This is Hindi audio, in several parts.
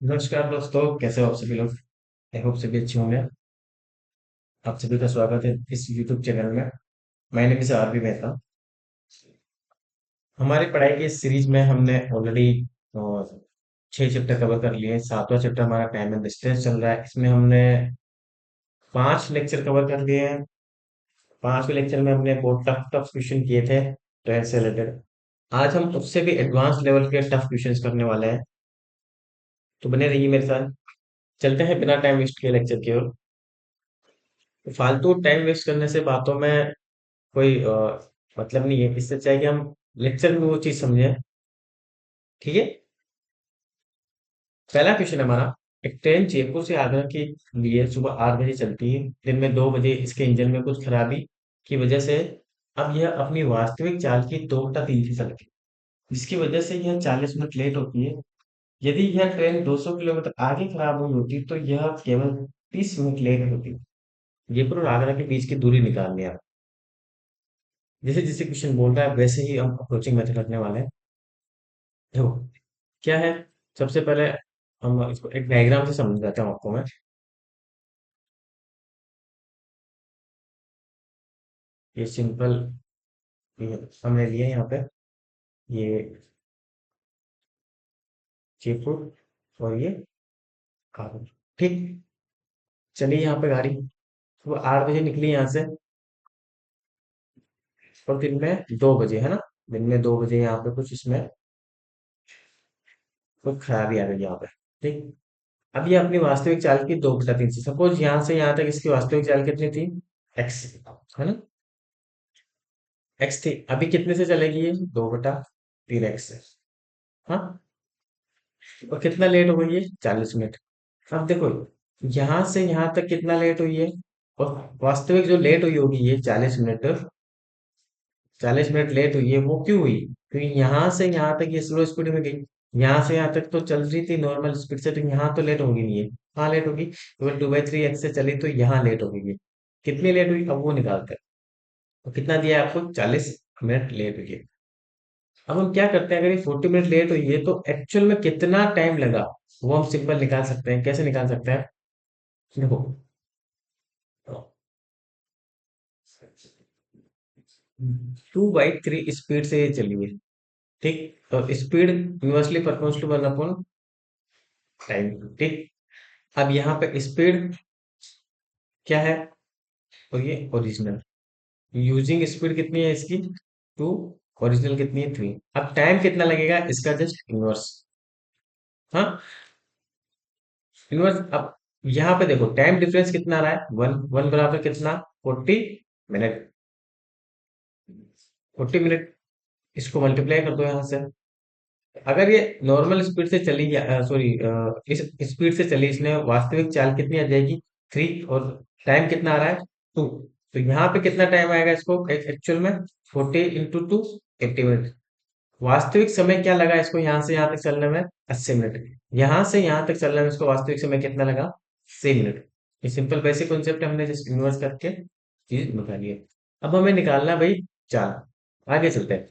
नमस्कार दोस्तों, कैसे हो आप सभी लोग। आई होप सभी अच्छे होंगे। आप सभी का स्वागत है इस यूट्यूब चैनल में। My name is RB Mehta. हमारी पढ़ाई की इस सीरीज में हमने ऑलरेडी 6 चैप्टर कवर कर लिए हैं। सातवां चैप्टर हमारा टाइम एंड डिस्टेंस चल रहा है। इसमें हमने 5 लेक्चर कवर कर लिए हैं। 5वें लेक्चर में हमने बहुत टफ टफ क्वेश्चन किए थे ट्रेन से रिलेटेड। आज हम उससे भी एडवांस लेवल के टफ क्वेश्चंस करने वाले हैं, तो बने रहिए मेरे साथ। चलते हैं बिना टाइम वेस्ट किए लेक्चर की ओर। फालतू टाइम वेस्ट करने से बातों में कोई मतलब नहीं है। इससे अच्छा है कि हम लेक्चर में वो चीज समझें। ठीक है। पहला क्वेश्चन हमारा, एक ट्रेन जयपुर से आगरा के लिए सुबह 8 बजे चलती है। दिन में 2 बजे इसके इंजन में कुछ खराबी की वजह से अब यह अपनी वास्तविक चाल की 2 बटा 3 से चलती है, जिसकी वजह से यह 40 मिनट लेट होती है। यदि यह ट्रेन 200 किलोमीटर आगे खराब हुई होती तो यह केवल 30 मिनट लेट होती। जयपुर और आगरा के बीच की दूरी निकालनी है। जैसे जैसे क्वेश्चन बोल रहा है वैसे ही हम अप्रोचिंग मेथड रखने वाले हैं। देखो क्या है। सबसे पहले हम इसको एक डायग्राम से समझाता हूँ आपको मैं। ये सिंपल, ये हमने लिया है यहाँ पे। ये जयपुर और ये कानपुर। ठीक। चलिए यहाँ पे गाड़ी वो 8 बजे निकली यहाँ से, और दिन में 2 बजे है ना। दिन में 2 बजे यहाँ पे कुछ इसमें कुछ खराबी आ गई यहाँ पे। ठीक। अब ये अपनी वास्तविक चाल की 2 बटा 3 से, सपोज यहाँ से यहाँ तक इसकी वास्तविक चाल कितनी थी, एक्स, है ना। एक्स थी। अभी कितने से चलेगी ये, 2 बटा 3 एक्स से। हाँ। और कितना लेट हो गई है, 40 मिनट। अब देखो यहां से यहां तक कितना लेट हुई है, और वास्तविक जो लेट हुई होगी ये 40 मिनट। 40 मिनट लेट हुई है, वो क्यों हुई, क्योंकि यहाँ से यहाँ तक ये स्लो स्पीड में गई। यहाँ से यहाँ तक तो चल रही थी नॉर्मल स्पीड से, तो यहाँ तो लेट होगी नहीं है। हाँ लेट होगी, तो 2/3 एक्स से चली तो यहाँ लेट होगी ये। कितनी लेट हुई अब वो निकालते हैं। तो कितना दिया है आपको, 40 मिनट लेट हुई है। अब हम क्या करते हैं, अगर ये 40 मिनट लेट हुई है तो एक्चुअल में कितना टाइम लगा, वो हम सिंपल निकाल सकते हैं। कैसे निकाल सकते हैं, देखो 2/3 स्पीड से ये चली है। ठीक। तो speed inversely proportional to 1 upon time. ठीक। अब यहाँ पे स्पीड क्या है, और ये ओरिजिनल। यूजिंग स्पीड कितनी है इसकी, 2, ओरिजिनल कितनी है 3। अब टाइम कितना लगेगा इसका, जस्ट इनवर्स। हाँ, इनवर्स। अब यहाँ पे देखो टाइम डिफरेंस कितना आ रहा है, वन। वन बराबर कितना, 40 मिनट। 40 मिनट, इसको मल्टीप्लाई कर दो यहाँ से। अगर ये नॉर्मल स्पीड से चली, सॉरी, इस स्पीड से चली, इसने वास्तविक चाल कितनी आ जाएगी, 3, और टाइम कितना आ रहा है, 2। तो यहाँ पे कितना टाइम आएगा इसको एक्चुअल में, 40 × 2, 80 मिनट। वास्तविक समय क्या लगा इसको यहाँ से यहाँ तक चलने में, 80 मिनट। यहाँ से यहाँ तक चलने में इसको वास्तविक समय कितना लगा, 6 मिनट। ये सिंपल बेसिक कॉन्सेप्ट हमने जस्ट इन्वर्स करके चीज निकाली है। अब हमें निकालना है भाई चाल। आगे चलते हैं।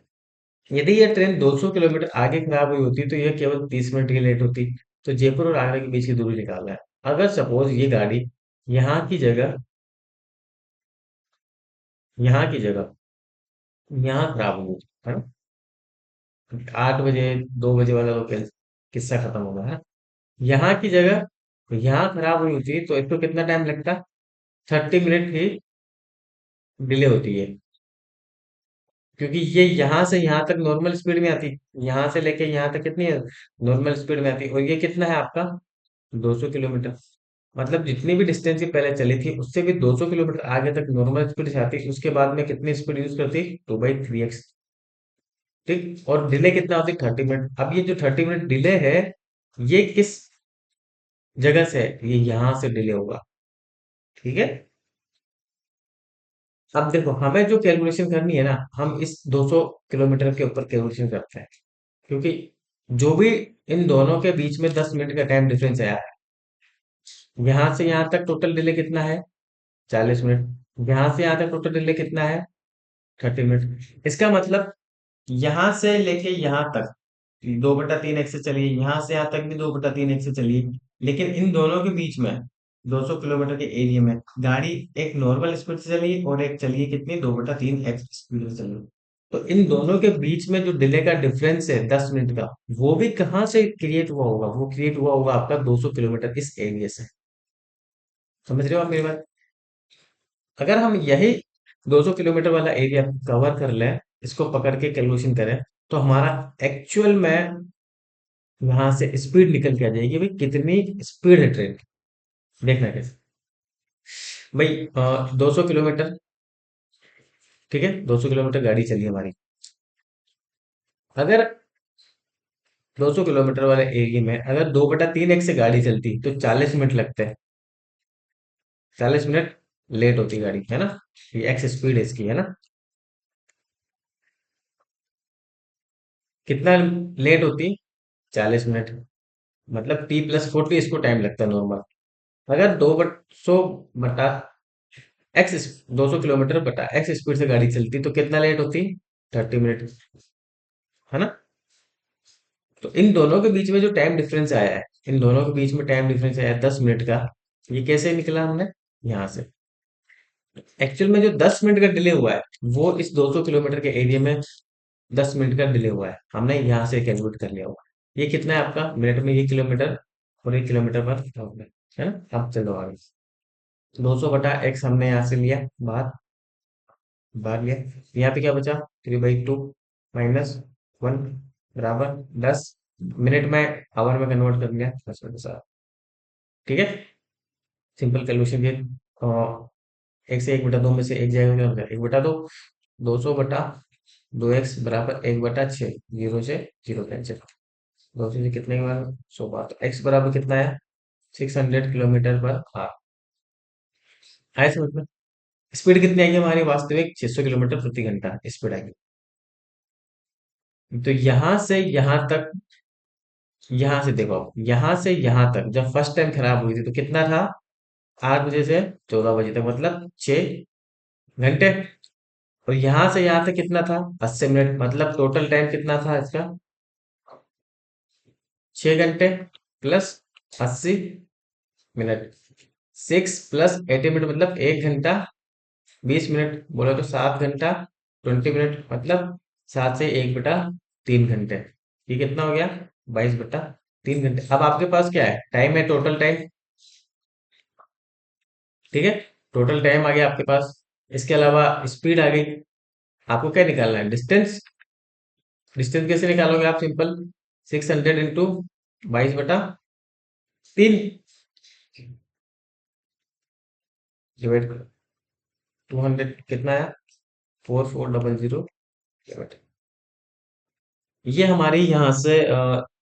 यदि यह ट्रेन 200 किलोमीटर आगे खराब हुई होती तो यह केवल 30 मिनट की लेट होती। तो जयपुर और आगरा के बीच की दूरी निकालना है। अगर सपोज ये गाड़ी यहाँ की जगह, यहाँ की जगह यहाँ खराब हुई, है ना। 8 बजे, 2 बजे वाला तो किस्सा खत्म होगा, है। यहाँ की जगह यहाँ खराब हुई होती तो इसको कितना टाइम लगता, 30 मिनट ही डिले होती है। क्योंकि ये यहाँ से यहाँ तक नॉर्मल स्पीड में आती, यहाँ से लेके यहाँ तक कितनी है, नॉर्मल स्पीड में आती। और ये कितना है आपका, 200 किलोमीटर। मतलब जितनी भी डिस्टेंस ये पहले चली थी उससे भी 200 किलोमीटर आगे तक नॉर्मल स्पीड से आती। उसके बाद में कितनी स्पीड यूज करती, 2/3 एक्स। ठीक। और डिले कितना होती, 30 मिनट। अब ये जो 30 मिनट डिले है, ये किस जगह से है, ये यहाँ से डिले होगा। ठीक है। अब देखो हमें जो कैलकुलेशन करनी है ना, हम इस 200 किलोमीटर के ऊपर कैलकुलेशन करते हैं। क्योंकि जो भी इन दोनों के बीच में 10 मिनट का टाइम डिफरेंस आया है, यहाँ से यहाँ तक टोटल डिले कितना है, 40 मिनट। यहाँ से यहाँ तक टोटल डिले कितना है, 30 मिनट। इसका मतलब यहाँ से लेके यहाँ तक दो बटा तीन एक्स से चली है, यहाँ से यहाँ तक भी दो बटा तीन एक्स से चली है। लेकिन इन दोनों के बीच में 200 किलोमीटर के एरिया में गाड़ी एक नॉर्मल स्पीड से चली और एक चली है कितनी, दो बटा तीन एक्स स्पीड से चली। तो इन दोनों के बीच में जो डिले का डिफरेंस है 10 मिनट का, वो भी कहाँ से क्रिएट हुआ होगा, वो क्रिएट हुआ होगा आपका 200 किलोमीटर इस एरिया से। समझ रहे हो आप मेरी बात? अगर हम यही 200 किलोमीटर वाला एरिया कवर कर लें, इसको पकड़ के कैलकुलेशन करें, तो हमारा एक्चुअल में यहाँ से स्पीड निकल के आ जाएगी भाई, कितनी स्पीड है ट्रेन की। देखना कैसे भाई, 200 किलोमीटर, ठीक है, 200 किलोमीटर गाड़ी चली हमारी। अगर 200 किलोमीटर वाले एरिया में अगर दो बटा तीन एक से गाड़ी चलती तो 40 मिनट लगते हैं। 40 मिनट लेट होती गाड़ी, है ना? ये एक्स स्पीड है इसकी, है ना? कितना लेट होती? 40 मिनट। मतलब T+40 इसको टाइम लगता है नॉर्मल। अगर 200 किलोमीटर बटा एक्स स्पीड से गाड़ी चलती तो कितना लेट होती? 30 मिनट, है ना? तो इन दोनों के बीच में जो टाइम डिफरेंस आया है, इन दोनों के बीच में टाइम डिफरेंस आया है 10 मिनट का। ये कैसे निकला हमने? यहाँ से। एक्चुअल में जो 10 मिनट का डिले हुआ है, वो इस 200 किलोमीटर के एरिया में 10 मिनट का डिले हुआ है, हमने यहाँ से कैलकुलेट कर लिया हुआ। ये कितना है आपका मिनट में, ये किलोमीटर और ये किलोमीटर पर आवर में, है ना? अब चलो आगे। 200 बटा एक्स हमने यहाँ से लिया बाहर, बाहर लिया। यहाँ पे क्या बचा? 3/2 -1 बराबर 10 मिनट में आवर में कन्वर्ट कर लिया, 10 बटा 7। ठीक है, सिंपल कैलकुलेशन ये। एक से 1/2 में से एक जाएगा, क्या होगा? 1/2। 200 बटा 2x बराबर 1/6, जीरो से जीरो कैंसिल। 200 से कितने के बार 100 बार, तो एक्स बराबर कितना है? 600 किलोमीटर पर आवर। आए समझ में? स्पीड कितनी आएगी हमारी वास्तविक? 600 किलोमीटर प्रति घंटा स्पीड आएगी। तो यहां से यहां तक, यहां से देखो, यहां से यहां तक जब फर्स्ट टाइम खराब हुई थी तो कितना था? 8 बजे से 14 बजे तक, मतलब 6 घंटे। और यहां से यहां तक कितना था? 80 मिनट, मतलब टोटल टाइम कितना था इसका? 6 घंटे प्लस 80 मिनट। 6 + 80 मिनट मतलब 1 घंटा 20 मिनट, बोले तो 7 घंटा 20 मिनट, मतलब 7 से 1/3 घंटे। ये कितना हो गया? 22/3 घंटे। अब आपके पास क्या है? टाइम है, टोटल टाइम। ठीक है, टोटल टाइम आ गया आपके पास। इसके अलावा स्पीड आ गई। आपको क्या निकालना है? डिस्टेंस। डिस्टेंस कैसे निकालोगे आप? सिंपल, 600 × 22/3 डिवाइड करो। 200 कितना है? 4400। ये हमारी यहाँ से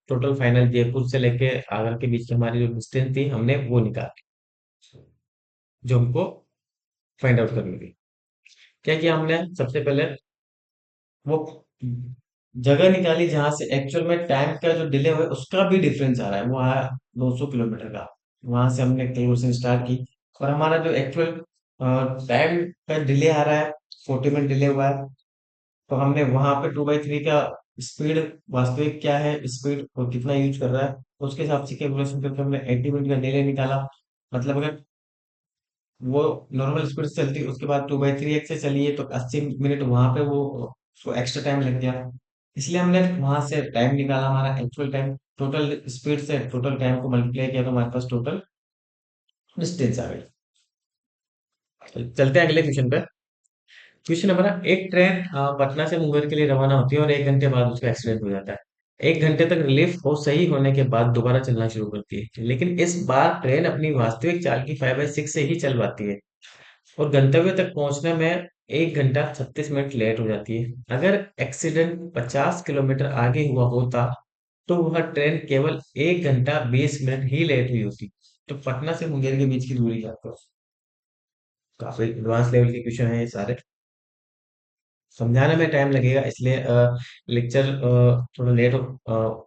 टोटल फाइनल जयपुर से लेके आगरा के बीच की हमारी जो डिस्टेंस थी, हमने वो निकाली, जो हमको फाइंड आउट करनी थी। क्या किया हमने? सबसे पहले वो जगह निकाली जहां से एक्चुअल में टाइम का जो डिले हुआ है उसका भी डिफरेंस आ रहा है, वो आया 200 किलोमीटर का। वहां से हमने कैलकुलेशन स्टार्ट की, और हमारा जो एक्चुअल टाइम का डिले आ रहा है, 40 मिनट डिले हुआ है। तो हमने वहां पे 2/3 का स्पीड, वास्तविक क्या है स्पीड और कितना यूज कर रहा है, उसके हिसाब से कैलकुलेशन करके हमने 80 मिनट का डिले निकाला। मतलब अगर वो नॉर्मल स्पीड से चलती, उसके बाद 2/3 से चली है, तो 80 मिनट वहां पे वो उसको एक्स्ट्रा टाइम लग गया। इसलिए हमने वहां से टाइम निकाला, हमारा एक्चुअल टाइम टोटल स्पीड से टोटल टाइम को मल्टीप्लाई किया, तो हमारे पास टोटल डिस्टेंस आ गई। चलते हैं अगले क्वेश्चन पे। क्वेश्चन हमारा, एक ट्रेन पटना से मुंगेर के लिए रवाना होती है और 1 घंटे बाद उसका एक्सीडेंट हो जाता है। 1 घंटे तक रिलीफ और सही होने के बाद दोबारा चलना शुरू करती है, लेकिन इस बार ट्रेन अपनी वास्तविक चाल की 5/6 से ही चल पाती है और गंतव्य तक पहुंचने में 1 घंटा 36 मिनट लेट हो जाती है। अगर एक्सीडेंट 50 किलोमीटर आगे हुआ होता तो वह ट्रेन केवल 1 घंटा 20 मिनट ही लेट हुई होती। तो पटना से मुंगेर के बीच की दूरी क्या है? काफी एडवांस लेवल के क्वेश्चन है ये सारे, समझाने में टाइम लगेगा, इसलिए लेक्चर थोड़ा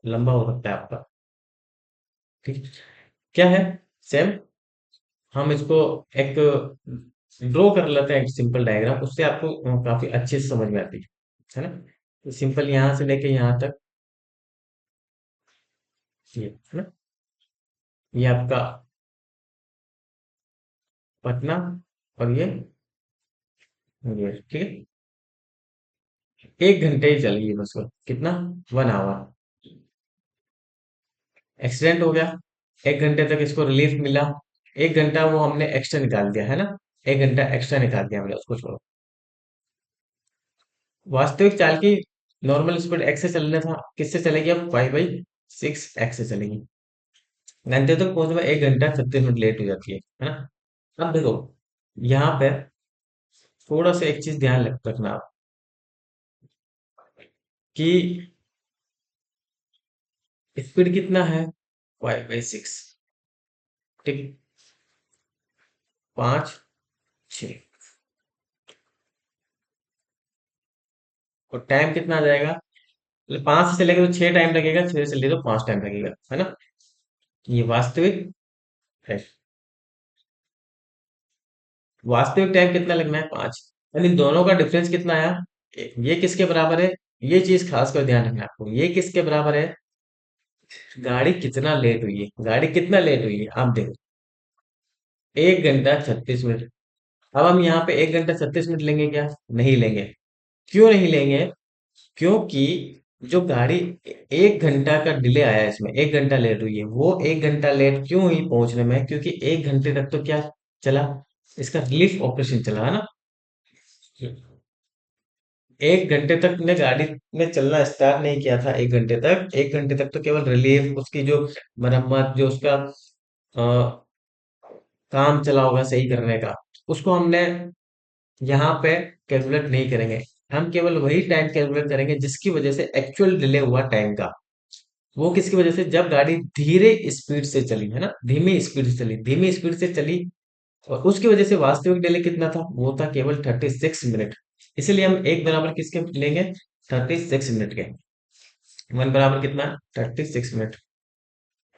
लंबा हो सकता है आपका। ठीक, क्या है? सेम, हम इसको एक ड्रॉ कर लेते हैं, एक सिंपल डायग्राम, उससे आपको काफी अच्छे से समझ में आती है ना? तो सिंपल यहाँ से लेके यहाँ तक ये है ना, ये आपका पटना, और ये ठीक है। 1 घंटे ही चलेगी बस वो, कितना, 1 आवर। एक्सीडेंट हो गया, 1 घंटे तक इसको रिलीफ मिला, 1 घंटा वो हमने एक्स्ट्रा निकाल दिया है ना, 1 घंटा एक्स्ट्रा निकाल दिया हमने उसको छोड़ो। वास्तविक चाल की नॉर्मल स्पीड एक्स से चलने था, किससे चलेगी अब, 5/6 एक्स से चलेगी। घंटे तक पहुंचने में 1 घंटा 36 मिनट लेट हो जाती है ना। अब देखो, यहाँ पे थोड़ा सा एक चीज ध्यान रखना आप, कि स्पीड कितना है, 5/6, ठीक, 5/6, और टाइम कितना आ जाएगा, मतलब 5 से चलेगा तो 6 टाइम लगेगा, 6 से चले तो 5 टाइम लगेगा, है ना। ये वास्तविक है, वास्तविक टाइम कितना लगना है, 5। यानी दोनों का डिफरेंस कितना आया, ये किसके बराबर है, ये चीज खास कर ध्यान रखना आपको, ये किसके बराबर है, गाड़ी कितना लेट हुई है, गाड़ी कितना लेट हुई है, आप देखो, 1 घंटा 36 मिनट। अब हम यहाँ पे 1 घंटा 36 मिनट लेंगे क्या, नहीं लेंगे। क्यों नहीं लेंगे, क्योंकि जो गाड़ी 1 घंटा का डिले आया है इसमें, 1 घंटा लेट हुई है, वो 1 घंटा लेट क्यों हुई पहुंचने में, क्योंकि 1 घंटे तक तो क्या चला, इसका रिलीफ ऑपरेशन चला है ना। 1 घंटे तक ने गाड़ी ने चलना स्टार्ट नहीं किया था, 1 घंटे तक, 1 घंटे तक तो केवल रिलीफ, उसकी जो मरम्मत, जो उसका काम चला होगा सही करने का, उसको हमने यहाँ पे कैलकुलेट नहीं करेंगे। हम केवल वही टाइम कैलकुलेट करेंगे जिसकी वजह से एक्चुअल डिले हुआ टाइम का। वो किसकी वजह से, जब गाड़ी धीरे स्पीड से चली है ना, धीमी स्पीड से चली, धीमी स्पीड से चली, और उसकी वजह से वास्तविक डिले कितना था, वो था केवल 36 मिनट। इसलिए हम एक बराबर किसके लेंगे, 36 मिनट के। वन बराबर कितना, 36 मिनट,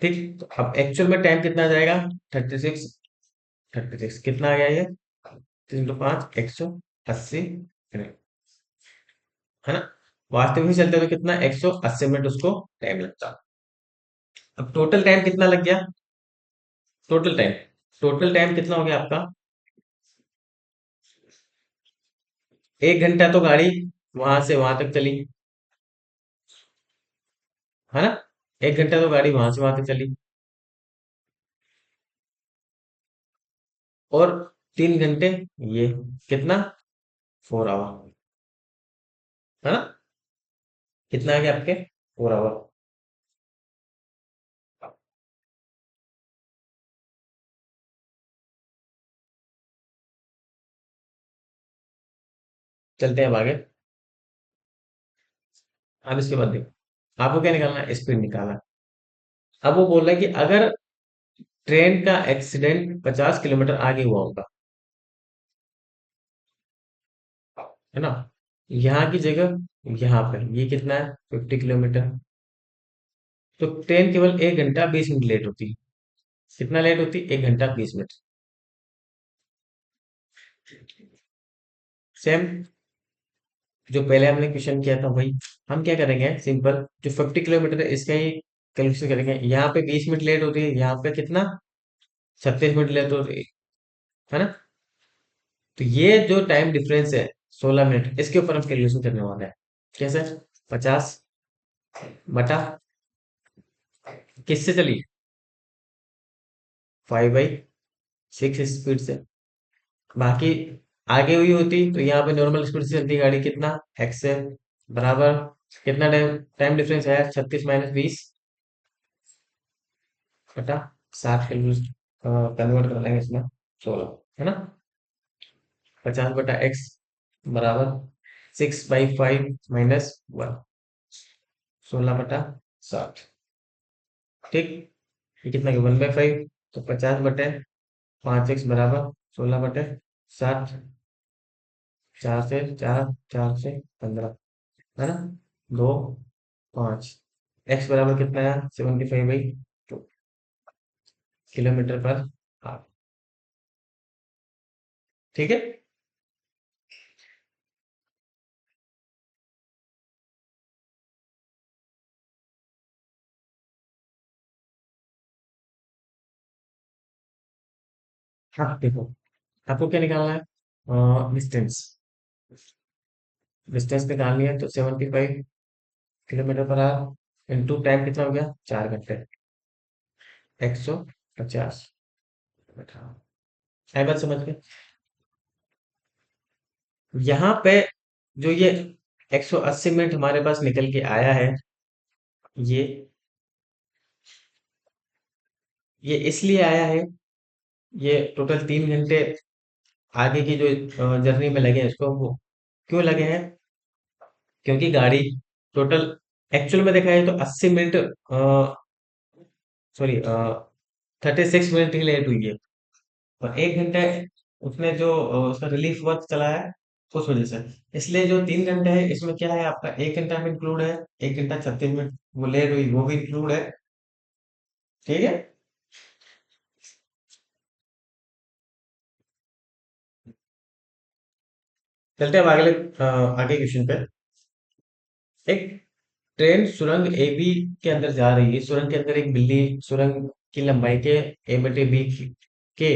ठीक। तो अब एक्चुअल में टाइम कितना आ जाएगा, 36, 36 कितना आ गया ये, 3 × 5 180 मिनट, है ना। वास्तविक में चलते हुए कितना, 180 मिनट उसको टाइम लगता। अब टोटल टाइम कितना लग गया, टोटल टाइम, टोटल टाइम कितना हो गया आपका, 1 घंटा तो गाड़ी वहां से वहां तक चली, है ना, 1 घंटा तो गाड़ी वहां से वहां तक चली, और 3 घंटे ये, कितना, 4 आवर, है ना, कितना आ गया आपके, 4 आवर। चलते हैं अब आगे। अब इसके बाद देखो, आपको क्या निकालना है, स्पीड निकालना। अब वो बोल रहा है कि अगर ट्रेन का एक्सीडेंट 50 किलोमीटर आगे हुआ होगा, है ना, यहाँ की जगह यहाँ पर ये कितना है, 50 किलोमीटर, तो ट्रेन केवल 1 घंटा 20 मिनट लेट होती है। कितना लेट होती, 1 घंटा 20 मिनट। सेम जो पहले हमने क्वेश्चन किया था वही, हम क्या करेंगे, सिंपल, जो 50 किलोमीटर है इसका ही कैलकुलेशन करेंगे। यहाँ पे 20 मिनट लेट होती है, यहाँ पे कितना, 36 मिनट लेट होती है ना। तो ये जो टाइम डिफरेंस है, 16 मिनट, इसके ऊपर हम कैलकुलेशन करने वाले हैं। कैसे, 50 बटा, किससे चली, 5/6 स्पीड से। बाकी आगे हुई होती तो यहाँ पे नॉर्मल स्पीड से चलती गाड़ी, कितना, एक्स से, बराबर, कितना टाइम, टाइम डिफरेंस है 36 - 20 बटा 60, कन्वर्ट कर लेंगे इसमें, 16, है ना। 50/x बराबर 6/5 - 1, 16/60, ठीक। ये कितना, 1/5, तो 50/5x बराबर 16/60, 4 से 4, 4 से 15, है ना, 2, 5, एक्स बराबर कितना है, 75/2 किलोमीटर पर आवर, ठीक है। हाँ देखो, आपको क्या निकालना है? डिस्टेंस। डिस्टेंस निकालनी है तो 75 kilometre per our into time कितना हो गया? 4 घंटे। 150। आई बात समझ गए? यहाँ पे जो ये 180 मिनट हमारे पास निकल के आया है, ये ये इसलिए आया है। ये टोटल 3 घंटे आगे की जो जर्नी में लगे हैं इसको, वो क्यों लगे हैं? क्योंकि गाड़ी टोटल एक्चुअल में देखा जाए तो 80 मिनट, सॉरी, 36 मिनट ही लेट हुई है। और 1 घंटे उसने जो उसका रिलीफ वक्त चलाया है, उस वजह से। इसलिए जो 3 घंटे है इसमें क्या है, आपका 1 घंटा में इंक्लूड है। 1 घंटा 36 मिनट वो लेट हुई, वो भी इंक्लूड है। ठीक है। चलते हैं अब अगले आगे क्वेश्चन पे। एक ट्रेन सुरंग ए बी के अंदर जा रही है। सुरंग के अंदर एक बिल्ली सुरंग की लंबाई के A/B के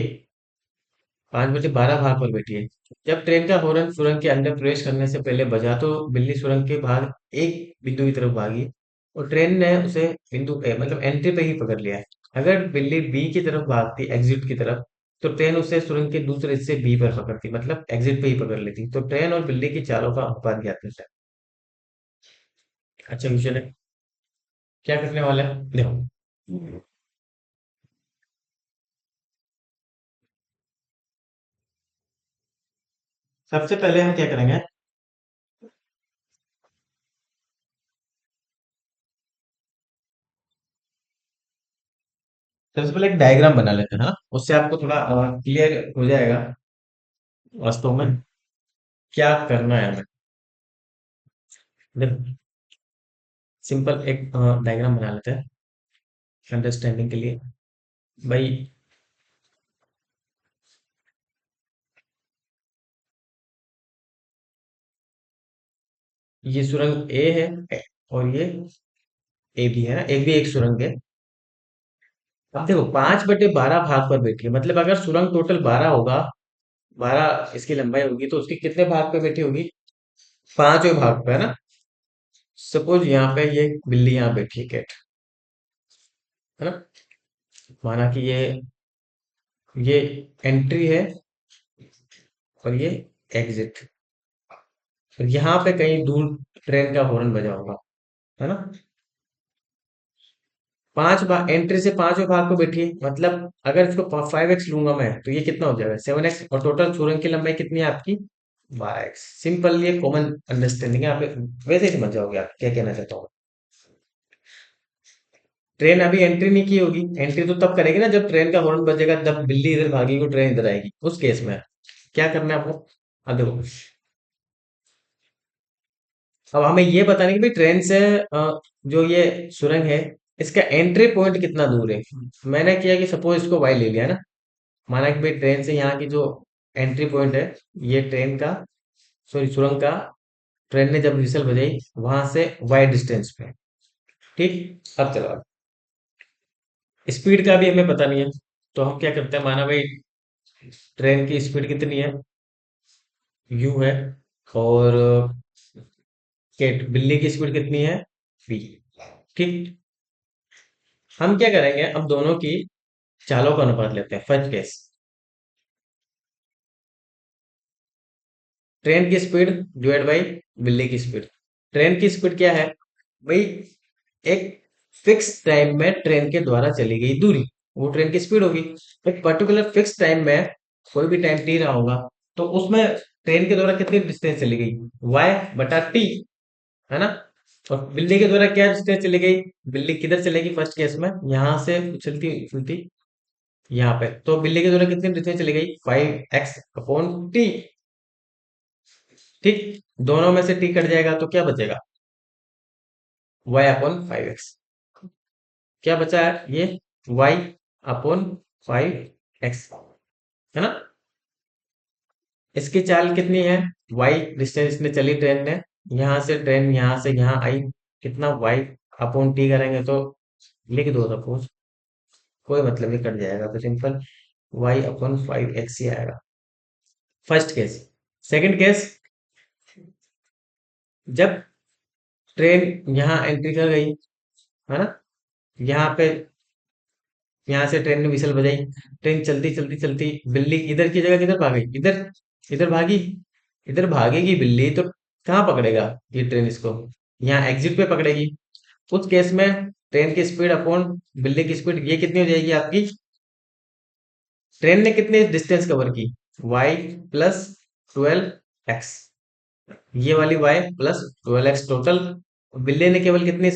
5/12 भाग पर बैठी है। जब ट्रेन का हॉर्न सुरंग के अंदर प्रवेश करने से पहले बजा तो बिल्ली सुरंग के बाहर एक बिंदु की तरफ भागी और ट्रेन ने उसे बिंदु ए मतलब एंट्री पे ही पकड़ लिया है। अगर बिल्ली बी की तरफ भागती, एग्जिट की तरफ, तो ट्रेन उसे सुरंग के दूसरे हिस्से बी पर पकड़ती, मतलब एग्जिट पे ही पकड़ लेती। तो ट्रेन और बिल्ली की चालों का अनुपात ज्ञात करता है। अच्छा क्वेश्चन है। क्या करने वाला है देखो। सबसे पहले हम क्या करेंगे? सबसे पहले एक डायग्राम बना लेते हैं, हाँ, उससे आपको थोड़ा क्लियर हो जाएगा वास्तव में क्या करना है हमें। देखो, सिंपल एक डायग्राम बना लेते हैं अंडरस्टैंडिंग के लिए। भाई, ये सुरंग ए है और ये ए बी है ना, ए बी एक सुरंग है। अब देखो, 5/12 भाग पर बैठी है, मतलब अगर सुरंग टोटल 12 होगा, 12 इसकी लंबाई होगी, तो उसके कितने भाग पे बैठी होगी? 5वें भाग पे, है ना। सपोज यहाँ पे ये बिल्ली यहाँ बैठी है, कैट, है ना। माना कि ये एंट्री है और ये एग्जिट। और यहाँ पे कहीं दूर ट्रेन का हॉर्न बजा होगा, है ना। 5 भाग, एंट्री से 5वें भाग पे बैठी है, मतलब अगर इसको 5x लूंगा मैं तो ये कितना हो जाएगा? 7x। और टोटल सुरंग की लंबाई कितनी है आपकी? 12x। सिंपल, ये कॉमन अंडरस्टैंडिंग है, आप वैसे ही समझ जाओगे आप क्या कहना चाहता हूँ। ट्रेन अभी एंट्री नहीं की होगी। एंट्री तो तब करेगी ना जब ट्रेन का हॉर्न बजेगा, तब बिल्ली इधर भागेगी, ट्रेन इधर आएगी। उस केस में क्या करना है आपको? अब देखो, अब हमें ये बताना है कि भाई ट्रेन से जो ये सुरंग है, इसका एंट्री पॉइंट कितना दूर है। मैंने किया कि सपोज इसको वाई ले लिया, है ना। माना कि भाई ट्रेन से यहाँ की जो एंट्री पॉइंट है, ये ट्रेन का, सॉरी, सुरंग का, ट्रेन ने जब व्हिसल बजाई वहां से वाई डिस्टेंस पे। ठीक। अब चलो, स्पीड का भी हमें पता नहीं है, तो हम क्या करते हैं, माना भाई ट्रेन की स्पीड कितनी है? यू है। और बिल्ली की स्पीड कितनी है? वी। ठीक। हम क्या करेंगे, अब दोनों की चालों का अनुपात लेते हैं। फर्स्ट केस, ट्रेन की स्पीड डिवाइड बाई बिल्ली की स्पीड। ट्रेन की स्पीड क्या है भाई? एक फिक्स टाइम में ट्रेन के द्वारा चली गई दूरी, वो ट्रेन की स्पीड होगी। एक पर्टिकुलर फिक्स टाइम में, कोई भी टाइम टी रहा होगा, तो उसमें ट्रेन के द्वारा कितनी डिस्टेंस चली गई? Y/T, है ना। और बिल्ली के द्वारा क्या डिस्टेंस चली गई? बिल्ली किधर चलेगी फर्स्ट केस में? यहां से उछलती उछलती यहाँ पे, तो बिल्ली के द्वारा कितनी डिस्टेंस चली गई? 5x/T। ठीक। दोनों में से टी कट जाएगा तो क्या बचेगा? Y/5x। क्या बचा है ये? Y/5x, है ना। इसकी चाल कितनी है? y डिस्टेंस ने चली ट्रेन ने, यहां से ट्रेन यहां से यहां आई, कितना? Y/T करेंगे तो लिख दो सपोज, कोई मतलब नहीं, कट जाएगा तो सिंपल। वाई अपॉन 5x ही आएगा, फर्स्ट केस। सेकंड केस, जब ट्रेन यहाँ एंट्री कर गई, है ना, यहाँ पे, यहाँ से ट्रेन ने विसल बजाई, ट्रेन चलती चलती चलती, बिल्ली इधर की जगह किधर भागी, इधर, इधर भागी, इधर भागेगी बिल्ली तो कहाँ पकड़ेगा ये ट्रेन इसको, यहाँ एग्जिट पे पकड़ेगी। उस केस में ट्रेन की स्पीड अपॉन बिल्ली की स्पीड ये कितनी हो जाएगी आपकी, ट्रेन ने कितनी डिस्टेंस कवर की, y प्लस 12x, ये वाली y प्लस 12x टोटल, बिल्ली ने केवल कितनी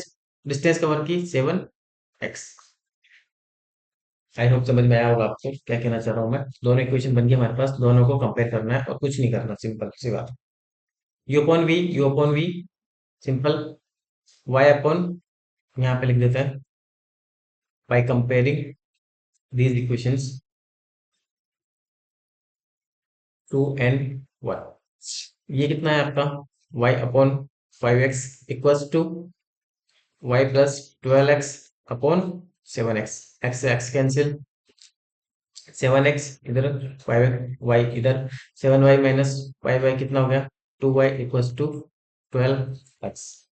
डिस्टेंस कवर की, 7x। आई होप समझ में आया होगा आपको क्या कहना चाह रहा हूँ मैं। दोनों इक्वेशन बन गई हमारे पास, दोनों को कंपेयर करना है और कुछ नहीं करना, सिंपल सी बात। U upon v, u upon v, simple, y upon, यहाँ पे लिख देते हैं, by comparing these equations 2 and 1, ये कितना है आपका, y upon 5x equals to y plus 12x upon 7x, x से x कैंसिल, 7x इधर, 5y इधर, 7y माइनस 5y कितना हो गया, 2y इक्वल्स टू 12x।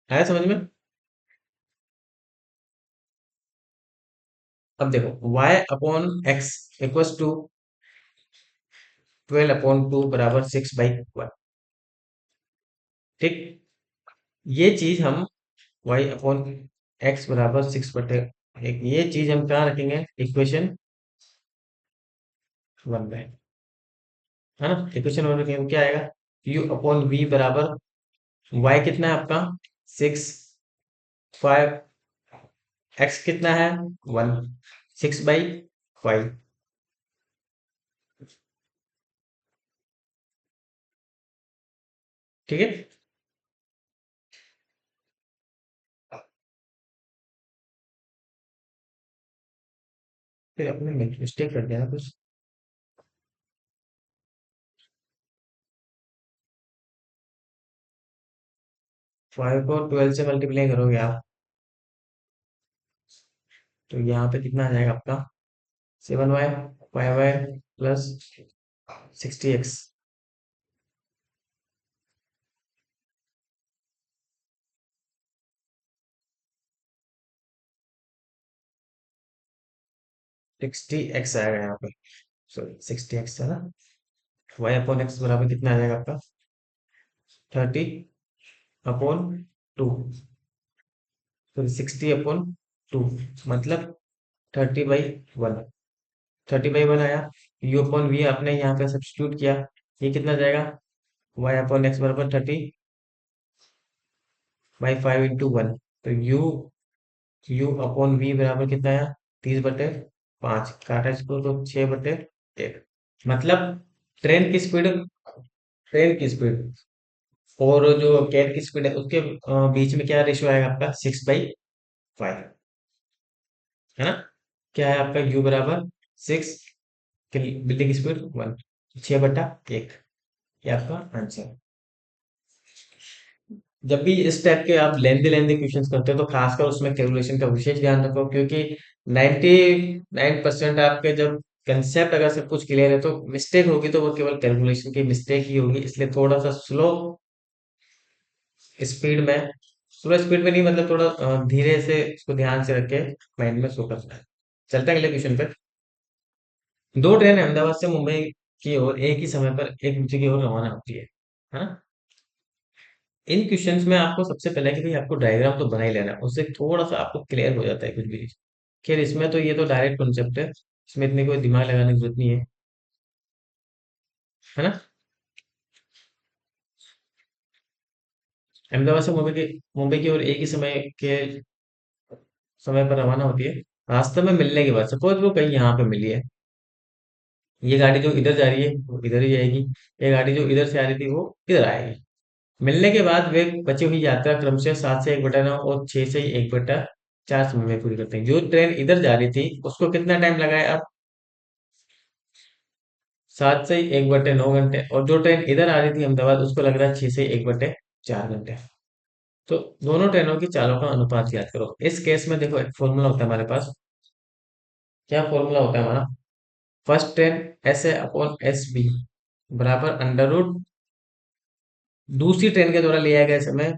आया समझ में। अब देखो y upon x equals to 12/2 बराबर 6/1, ठीक। ये चीज हम y अपॉन x बराबर 6/1, ये चीज हम कहाँ रखेंगे, इक्वेशन 1 में, है ना। इक्वेशन 1 रखेंगे तो क्या आएगा, u अपॉन v बराबर, y कितना है आपका 6, 5, x कितना है 1, 6/5, ठीक है। फिर अपने मिस्टेक कर दिया ना कुछ, 5 को 12 से मल्टीप्लाई करोगे आप, तो यहाँ पे कितना आ जाएगा आपका, 7y 5y plus 60x, 60x आएगा यहाँ पे, सॉरी 60x है ना, y अपॉन एक्स बराबर कितना आ जाएगा आपका, 30/2, सॉरी 60/2, मतलब 30/1, 30/1 आया। u अपॉन वी आपने यहाँ पे सब्स्टिट्यूट किया, ये कितना जाएगा, y अपॉन एक्स बराबर 30/5 × 1, तो u अपॉन वी बराबर कितना आया, 30/5, काटा इसको तो 6/1, मतलब ट्रेन की स्पीड, ट्रेन की स्पीड और जो कैट की स्पीड है उसके बीच में क्या रेशियो आएगा आपका, 6/5, है ना। क्या है आपका u बराबर 6, बिल्ली की स्पीड 1, 6/1, ये आपका आंसर। जब भी इस टाइप के आप लेंदी लेंदी क्वेश्चंस करते हो तो खासकर उसमें कैलकुलेशन का विशेष ध्यान रखो, क्योंकि 99% आपके जब कंसेप्ट अगर सब कुछ क्लियर है तो मिस्टेक होगी तो वो केवल कैलकुलेशन की मिस्टेक ही होगी, इसलिए थोड़ा सा स्लो स्पीड में, स्लो स्पीड में नहीं मतलब थोड़ा धीरे से इसको ध्यान से रख के माइंड में शो करना है। चलते हैं अगले क्वेश्चन पे। दो ट्रेन अहमदाबाद से मुंबई की ओर एक ही समय पर एक दूसरे की ओर रवाना होती है ना। इन क्वेश्चंस में आपको सबसे पहले कि भाई आपको डायग्राम तो बना ही लेना है, उससे थोड़ा सा आपको क्लियर हो जाता है कुछ भी चीज। खैर इसमें तो ये तो डायरेक्ट कॉन्सेप्ट है, इसमें इतनी कोई दिमाग लगाने की जरूरत नहीं है ना। अहमदाबाद से मुंबई की ओर एक ही समय पर रवाना होती है। रास्ते में मिलने के बाद सपोज वो कहीं यहाँ पे मिली है, ये गाड़ी जो इधर जा रही है वो इधर ही जाएगी, ये गाड़ी जो इधर से आ रही थी वो इधर आएगी। मिलने के बाद वे बची हुई यात्रा क्रमशः 7 से 1/9 और 6 से 1/4 समय में पूरी करते हैं। जो ट्रेन इधर जा रही थी उसको कितना टाइम लगा है अब, 7 से 1/9 घंटे, और जो ट्रेन इधर आ रही थी अहमदाबाद उसको लग रहा है 6 से 1/4 घंटे। तो दोनों ट्रेनों की चालों का अनुपात याद करो। इस केस में देखो, एक फॉर्मूला होता है हमारे पास। क्या फॉर्मूला होता है हमारा? फर्स्ट ट्रेन SA/SB बराबर अंडर रूट दूसरी ट्रेन के द्वारा लिया गया समय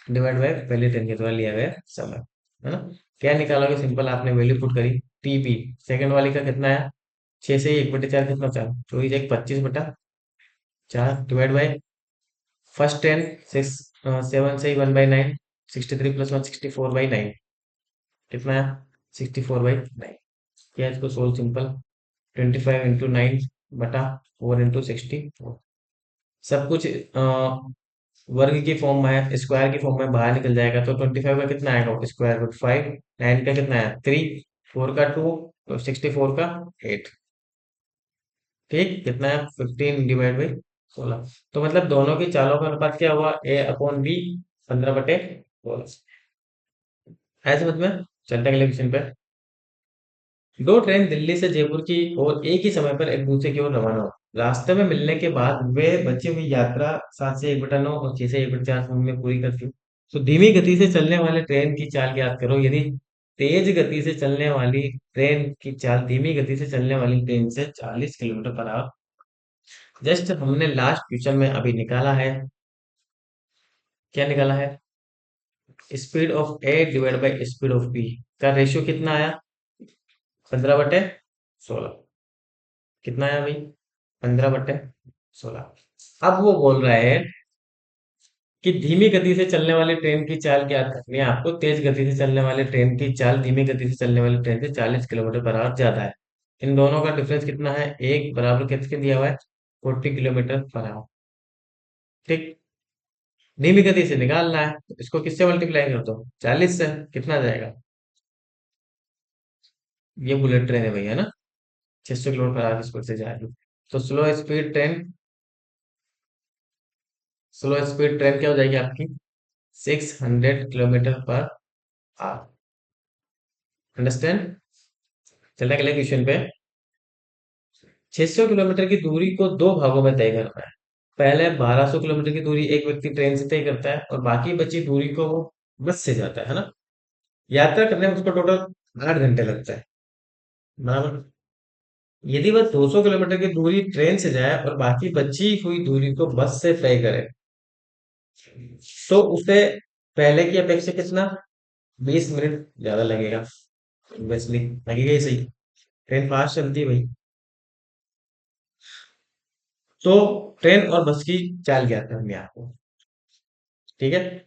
डिवाइड बाय पहली ट्रेन के द्वारा लिया गया समय, है ना। क्या निकालोगे? सिंपल, आपने वैल्यू पुट करी। TP सेकंड वाली का कितना है? 6 से 1/4 कितना? 4, 24/25 डिवाइड बाय फर्स्ट ट्रेन 7 से 1/9, 63 + 1 64/9 कितना है? 64/9। क्या है? इसको सोल्व सिंपल, 25 × 9/4 सब कुछ वर्ग की फॉर्म में है, स्क्वायर की फॉर्म में बाहर निकल जाएगा, तो 25 का कितना आएगा? स्क्वायर रूट 5, 9 का कितना है? 3, 4 का 2, तो 64 का 8। ठीक, कितना है? 15/16। तो मतलब दोनों की चालों का अनुपात क्या हुआ? A/B 15/16। है समझ में? चलते हैं अगले क्वेश्चन पे। दो ट्रेन दिल्ली से जयपुर की ओर एक ही समय पर एक दूसरे की ओर रवाना हो। रास्ते में मिलने के बाद वे बची हुई यात्रा 7 से 1/9 और 6 से 1/4 समय में पूरी करती हूँ। तो धीमी गति से चलने वाले ट्रेन की चाल याद करो। यदि तेज गति से चलने वाली ट्रेन की चाल धीमी गति से चलने वाली ट्रेन से 40 किलोमीटर पर आवर, जस्ट हमने लास्ट क्वेश्चन में अभी निकाला है। क्या निकाला है? Speed of A divide by speed of B का रेशियो कितना आया? 15/16। कितना आया भाई? 15/16। अब वो बोल रहा है कि धीमी गति से चलने वाली ट्रेन की चाल क्या करनी है आपको। तेज गति से चलने वाली ट्रेन की चाल धीमी गति से चलने वाली ट्रेन से 40 किलोमीटर पर आवर ज्यादा है। इन दोनों का डिफरेंस कितना है? एक बराबर किसके दिया हुआ है? 40 किलोमीटर पर आवर। ठीक, धीमी गति से निकालना है तो इसको किससे मल्टीप्लाई कर दो? 40 से। कितना आ जाएगा? ये बुलेट ट्रेन है भैया ना, 600 किलोमीटर पर आवर की स्पीड से जा रही है। तो स्लो स्पीड ट्रेन क्या हो जाएगी आपकी? 600 किलोमीटर पर आवर। अंडरस्टैंड? चलते हैं अगले क्वेश्चन पे। 600 किलोमीटर की दूरी को दो भागों में तय करना है। पहले 1200 किलोमीटर की दूरी एक व्यक्ति ट्रेन से तय करता है और बाकी बची दूरी को वो बस से जाता है ना। यात्रा करने में उसको टोटल 8 घंटे लगता है, बराबर। यदि वह 200 किलोमीटर की दूरी ट्रेन से जाए और बाकी बची हुई दूरी को बस से तय करे, तो उसे पहले की अपेक्षा कितना? 20 मिनट ज्यादा लगेगा। ऑब्वियसली लगेगा ही सही, ट्रेन फास्ट चलती है भाई। तो ट्रेन और बस की चाल ज्ञात करनी है आपको। ठीक है,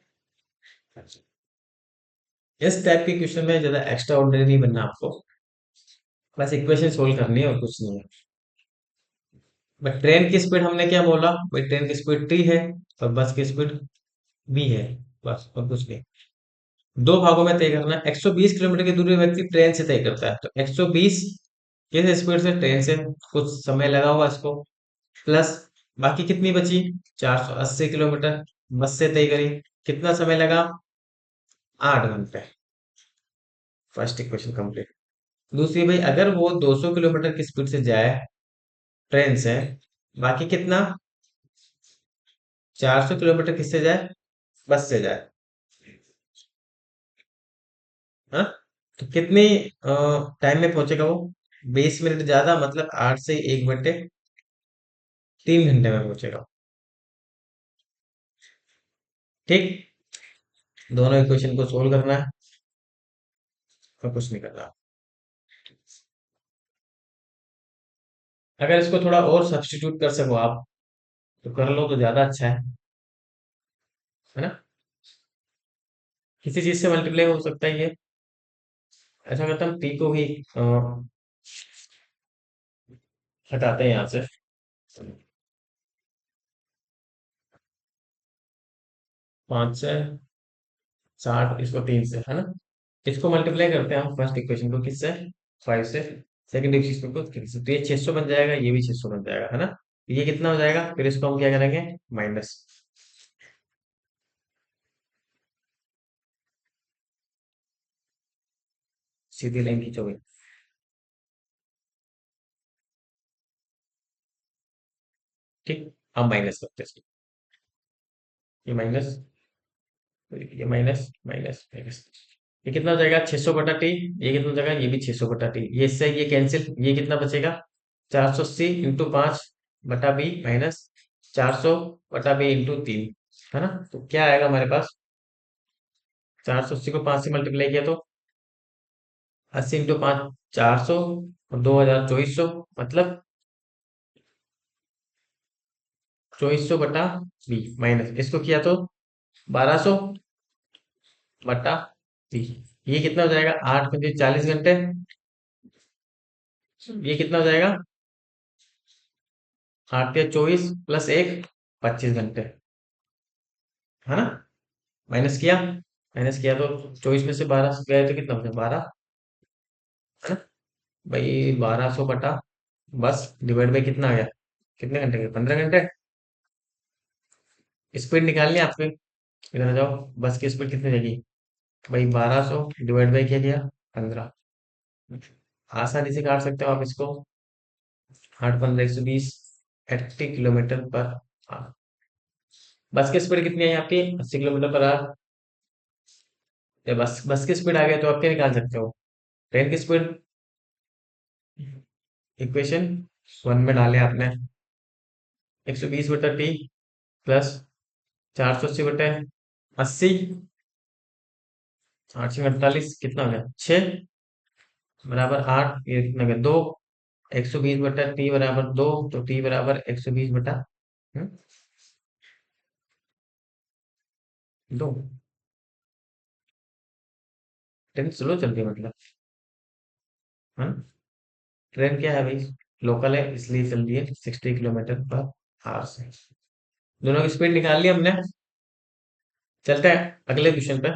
इस टाइप के क्वेश्चन में ज्यादा एक्स्ट्रा ऑर्डिनरी नहीं बनना आपको, बस इक्वेशन सोल्व करनी है और कुछ नहीं है। बट ट्रेन की स्पीड हमने क्या बोला भाई? ट्रेन की स्पीड T है और बस की स्पीड B है, बस और कुछ नहीं। दो भागों में तय करना है। 120 किलोमीटर की दूरी व्यक्ति ट्रेन से तय करता है, तो 120 किस स्पीड से? ट्रेन से। कुछ समय लगा हुआ इसको, प्लस बाकी कितनी बची? 480 किलोमीटर बस से तय करी। कितना समय लगा? 8 घंटे। First equation complete. दूसरी भाई, अगर वो 200 किलोमीटर की स्पीड से जाए ट्रेन से, बाकी कितना? 400 किलोमीटर किससे जाए? बस से जाए। हाँ, तो कितनी टाइम में पहुंचेगा वो? 20 मिनट ज्यादा, मतलब 8 से 1 घंटे 3 घंटे में पहुंचेगा। ठीक, दोनों इक्वेशन को सोल्व करना है और कुछ नहीं करना। अगर इसको थोड़ा और सब्स्टिट्यूट कर सको आप तो कर लो, तो ज्यादा अच्छा है ना। किसी चीज से मल्टीप्लाई हो सकता है ये। ऐसा करता हम टी को भी हटाते हैं यहाँ से। 5 से 60, इसको 3 से, है ना। इसको मल्टीप्लाई करते हैं हम फर्स्ट इक्वेशन को किससे? 5 से। सेकंड इक्वेशन को 3 से, तो ये 600 बन जाएगा, ये भी 600 बन जाएगा, है ना। ये कितना हो जाएगा? फिर इसको हम क्या करेंगे? माइनस। सीधी लाइन खींचोगे। ठीक। अब माइनस करते हैं इसको। ये माइनस, ये माइनस माइनस माइनस, ये कितना हो जाएगा 600 बटा टी। ये कितना हो जाएगा, ये भी 600 बटा टी। ये इससे ये कैंसिल, ये कितना बचेगा 480 × 5 बटा बी माइनस 400 बटा बी × 3, है ना। तो क्या आएगा हमारे पास, 480 को 5 से मल्टीप्लाई किया तो 80 × 5 400, और 2000 मतलब 2400 बटा बी माइनस इसको किया तो 1200 बटा बी। ये कितना हो जाएगा, 8×5 = 40 घंटे। ये कितना हो जाएगा, 8×3 = 24 + 1 25 घंटे, है ना। माइनस किया, माइनस किया तो 24 में से 12 गए तो कितना बचा 12, है ना। भाई 1200 बटा, बस डिवाइड बाई कितना आ गया, कितने घंटे के 15 घंटे। स्पीड निकालनी है आपको, इधर आ जाओ। बस की स्पीड कितनी रहेगी भाई, 1200 डिवाइड बाई क्या किया 15। आसानी से काट सकते हो आप इसको, 8×15 = 120, 80 km/h। बस की स्पीड कितनी है आपकी, 80 km/h। या बस बस की स्पीड आ गया तो आप क्या निकाल सकते हो, ट्रेन की स्पीड। इक्वेशन 1 में डाले आपने, 120 बटा टी प्लस 480 बटे 80, 8×48 कितना हो गया 6 बराबर 8, ये कितना हो गया 2। 120 बटा टी बराबर 2, तो टी बराबर 120 बटा 2। ट्रेन स्लो चल रही है मतलब, हाँ। ट्रेन क्या है भाई, लोकल है इसलिए चल रही है 60 km/h से। दोनों की स्पीड निकाल ली हमने। चलते हैं अगले क्वेश्चन पे।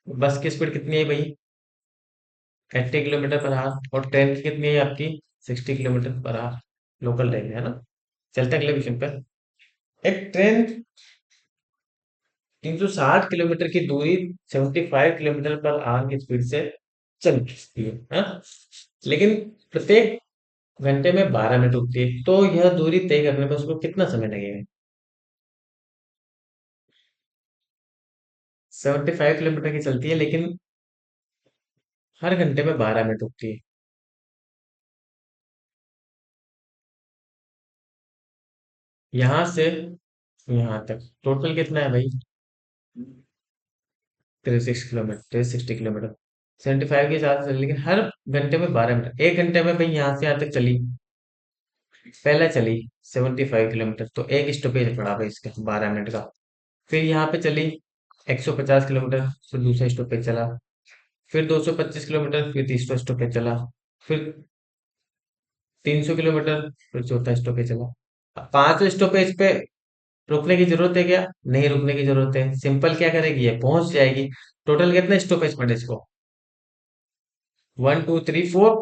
बस की स्पीड कितनी है भाई, 80 km/h, और ट्रेन की कितनी है आपकी 60 km/h, लोकल ट्रेन है ना। चलते हैं अगले क्वेश्चन पे। एक ट्रेन 360 किलोमीटर की दूरी 75 km/h की स्पीड से चल सकती है, हाँ? लेकिन प्रत्येक घंटे में 12 मिनट रुकती है, तो यह दूरी तय करने में उसको कितना समय लगेगा। 75 किलोमीटर की चलती है लेकिन हर घंटे में 12 मिनट रुकती है। यहां से यहाँ तक टोटल कितना है भाई, 360 किलोमीटर, 360 किलोमीटर। 75 के हिसाब से, लेकिन हर घंटे में 12 मिनट। एक घंटे में भाई यहाँ से यहाँ तक चली, पहले चली 75 किलोमीटर, तो एक स्टॉपेज पड़ा भाई इसका 12 मिनट का। फिर यहाँ पे चली 150 किलोमीटर, फिर दूसरा स्टॉपेज चला। फिर 225 किलोमीटर, फिर तीसरा स्टॉपेज चला। फिर 300 किलोमीटर, फिर चौथा स्टॉपेज चला। अब 5 स्टॉपेज पे रुकने की जरूरत है क्या, नहीं रुकने की जरूरत है। सिंपल क्या करेगी, ये पहुंच जाएगी। टोटल कितने स्टॉपेज पड़े इसको, 1 2 3 4,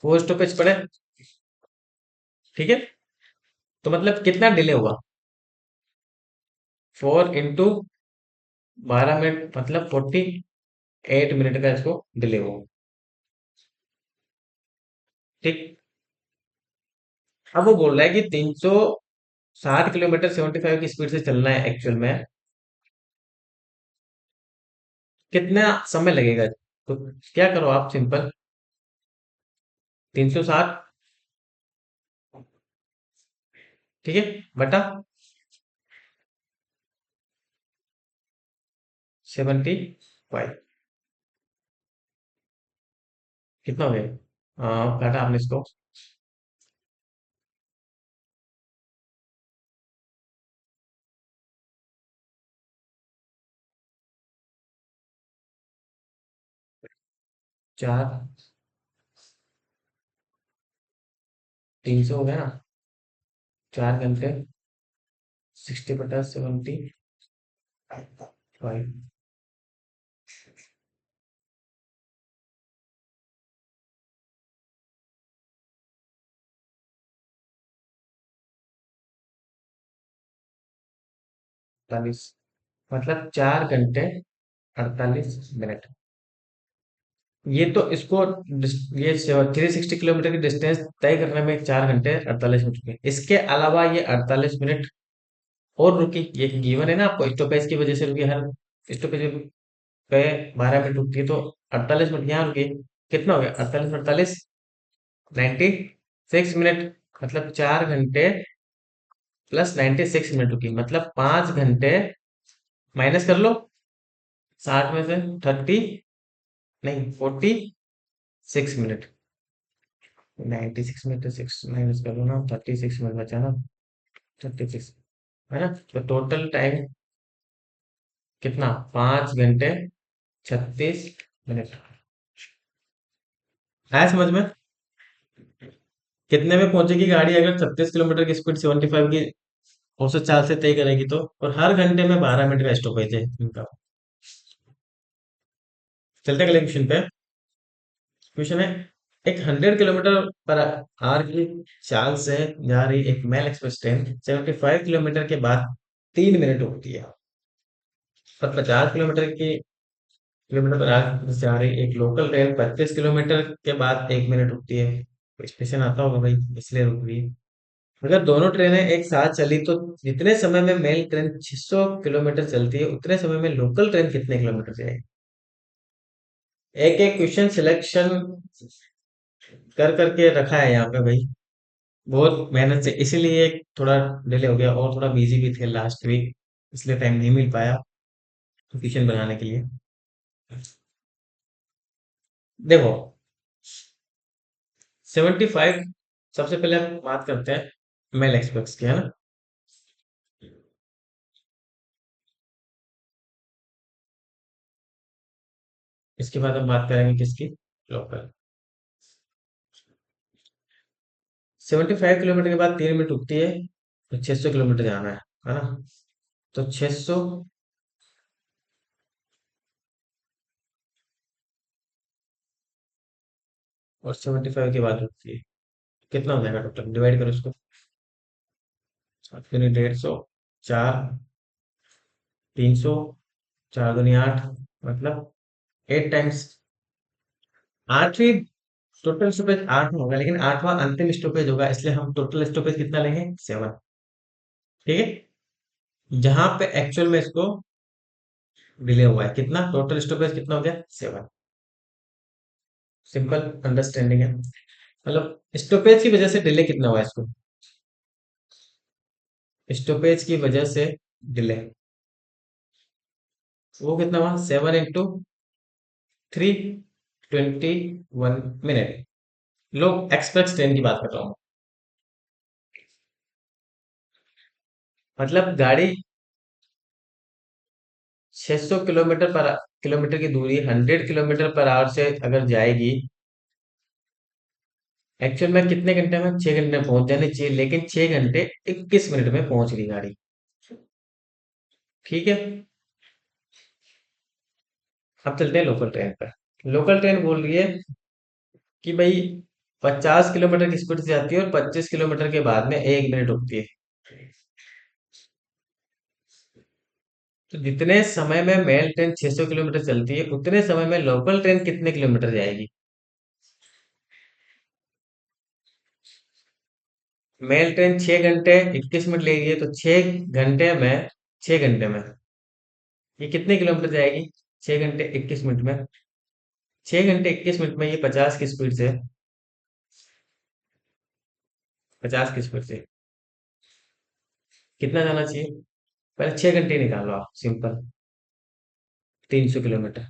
4 स्टॉपेज पड़े। ठीक है, तो मतलब कितना डिले हुआ, 4 × 12 मिनट मतलब 48 मिनट का इसको डिले हुआ। ठीक। अब वो बोल रहा है कि 360 किलोमीटर 75 की स्पीड से चलना है एक्चुअल में, कितना समय लगेगा। तो क्या करो आप, सिंपल 360, ठीक है, बटा 75, कितना हो गया, काटा आपने इसको, 4, 300 हो गया ना, 4 घंटे, 60 बटा 75, 48, मतलब 4 घंटे 48 मिनट। ये तो इसको ये 360 किलोमीटर की डिस्टेंस तय करने में 4 घंटे 48 मिनट रुके। इसके अलावा ये 48 मिनट और रुकी। ये गिवन है ना आपको, स्टॉपेज की वजह से रुकी। हर स्टॉपेज पे 12 मिनट रुकती है, तो 48 मिनट यहाँ रुकी। कितना हो गया? 48 48, 96 मिनट। मतलब 4 घंटे प्लस 96 मिनट रुकी, मतलब 5 घंटे माइनस कर लो 60 में से 30, नहीं 46 मिनट। 96 में से 6 माइनस कर लो ना, 36 मिनट बचा ना। 36 है ना। तो टोटल टाइम कितना? 5 घंटे 36 मिनट। आया समझ में? कितने में पहुंचेगी गाड़ी अगर 36 किलोमीटर की स्पीड 75 की औसत चाल से तय करेगी तो? और हर घंटे में 12 मिनट का स्टॉपेज है इनका। चलते हैं अगले क्वेश्चन पे। क्वेश्चन है, एक 100 किलोमीटर पर आवर की चाल से जा रही एक मेल एक्सप्रेस ट्रेन 75 किलोमीटर के बाद 3 मिनट रुकती है। और 50 किलोमीटर पर आवर से जा रही एक लोकल ट्रेन 25 किलोमीटर के बाद 1 मिनट रुकती है। तो स्टेशन आता होगा भाई, इसलिए रुक रही है। अगर दोनों ट्रेनें एक साथ चली तो जितने समय में मेल ट्रेन 600 किलोमीटर चलती है, उतने समय में लोकल ट्रेन कितने किलोमीटर जाएगी? एक एक क्वेश्चन सिलेक्शन कर करके रखा है यहाँ पे भाई, बहुत मेहनत से। इसीलिए थोड़ा डिले हो गया, और थोड़ा बिजी भी थे लास्ट वीक, इसलिए टाइम नहीं मिल पाया क्वेश्चन बनाने के लिए। देखो 75, सबसे पहले हम बात करते हैं मेल एक्सप्रेस की, है ना। इसके बाद हम बात करेंगे किसकी? लोकल। 75 किलोमीटर के बाद 3 मिनट रुकती है, तो 600 किलोमीटर जाना है ना। तो 600 और 75 के बाद रुकती है, कितना हो जाएगा टोटल? डिवाइड करो इसको। 150, 4, 300, 4 दूनी 8, मतलब 8 टाइम्स। आठवीं टोटल स्टॉपेज 8 होगा, लेकिन आठवां अंतिम स्टॉपेज होगा, इसलिए हम टोटल स्टॉपेज कितना लेंगे? 7। ठीक है। जहां पे एक्चुअल में इसको डिले हुआ है, कितना टोटल स्टॉपेज कितना हो गया? 7। सिंपल अंडरस्टैंडिंग है। मतलब स्टॉपेज की वजह से डिले कितना हुआ इसको? स्टॉपेज की वजह से डिले वो कितना हुआ? 7 × 3, 21 मिनट। लोग एक्सप्रेस ट्रेन की बात कर रहा हूँ। मतलब गाड़ी 600 किलोमीटर की दूरी 100 किलोमीटर पर आवर से अगर जाएगी, एक्चुअल में कितने घंटे में? 6 घंटे में पहुंच जानी चाहिए, लेकिन 6 घंटे 21 मिनट में पहुंच रही गाड़ी। ठीक है। अब चलते हैं लोकल ट्रेन पर। लोकल ट्रेन बोल रही है कि भाई 50 किलोमीटर की स्पीड से जाती है और 25 किलोमीटर के बाद में 1 मिनट रुकती है। तो जितने समय में मेल ट्रेन 600 किलोमीटर चलती है, उतने समय में लोकल ट्रेन कितने किलोमीटर जाएगी? मेल ट्रेन 6 घंटे 21 मिनट ले रही है, तो 6 घंटे में ये कितने किलोमीटर जाएगी? 6 घंटे 21 मिनट में। 6 घंटे 21 मिनट में ये 50 की स्पीड से कितना जाना चाहिए? पहले 6 घंटे निकालो आप, सिंपल। 300 किलोमीटर।